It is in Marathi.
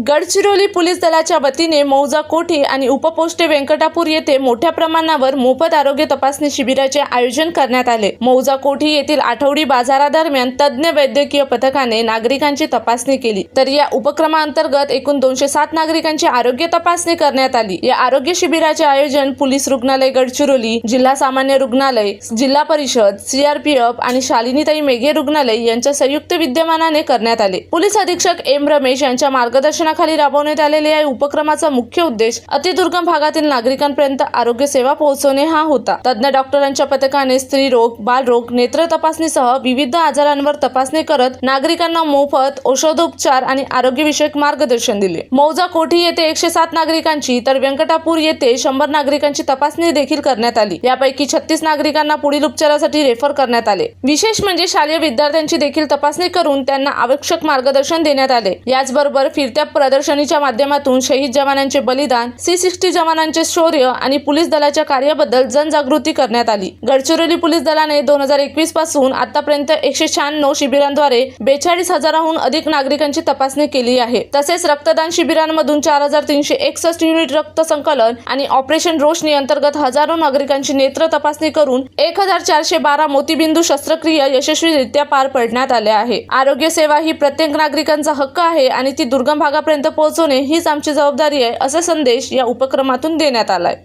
गडचिरोली पोलीस दलाच्या वतीने मौजा कोठी आणि उपपोस्टे व्यंकटापूर येथे मोठ्या प्रमाणावर मोफत आरोग्य तपासणी शिबिराचे आयोजन करण्यात आले। मौजा कोठी येथील आठवडी बाजारादरम्यान तज्ञ वैद्यकीय पथकाने नागरिकांची तपासणी केली, तर या उपक्रमांतर्गत एकूण 207 नागरिकांची आरोग्य तपासणी करण्यात आली। या आरोग्य शिबिराचे आयोजन पोलीस रुग्णालय गडचिरोली, जिल्हा सामान्य रुग्णालय, जिल्हा परिषद, सीआरपीएफ आणि शालिनीताई मेघे रुग्णालय यांच्या संयुक्त विद्यमानाने करण्यात आले। पोलीस अधीक्षक एम रमेश यांच्या मार्गदर्शनाखाली राबवण्यात आलेल्या या उपक्रमाचा मुख्य उद्देश अतिदुर्गम भागातील नागरिकांपर्यंत आरोग्य सेवा पोहोचवणे हा होता। तज्ञ डॉक्टरांच्या पथकाने स्त्रीरोग, बालरोग, नेत्र तपासणीसह विविध आजारांवर तपासणी करत नागरिकांना मोफत औषधोपचार आणि आरोग्यविषयक मार्गदर्शन दिले। मौजा कोठी येथे 107 नागरिकांची तर व्यंकटापूर येथे 100 नागरिकांची तपासणी देखील करण्यात आली। यापैकी 36 नागरिकांना पुढील उपचारासाठी रेफर करण्यात आले। विशेष म्हणजे शालेय विद्यार्थ्यांची देखील तपासणी करून त्यांना आवश्यक मार्गदर्शन देण्यात आले। याचबरोबर फिरत्या प्रदर्शनीच्या माध्यमातून शहीद जवानांचे बलिदान, C60 जवानांचे शौर्य आणि पोलीस दलाच्या कार्याबद्दल जनजागृती करण्यात आली। गडचिरोली पोलीस दलाने 2021 पासून आतापर्यंत 196 शिबिरांद्वारे 42,000हून अधिक नागरिकांची तपासणी केली आहे। तसेच रक्तदान शिबिरांमधून 4,361 युनिट रक्त संकलन आणि ऑपरेशन रोशनी अंतर्गत हजारो नागरिकांची नेत्र तपासणी करून 1,412 मोतीबिंदू शस्त्रक्रिया यशस्वीरित्या पार पाडण्यात आल्या आहे। आरोग्य सेवा ही प्रत्येक नागरिकांचा हक्क आहे आणि ती दुर्गम भागापर्यंत पोहोचवणे हीच आमची जबाबदारी आहे, असा संदेश या उपक्रमातून देण्यात आलाय।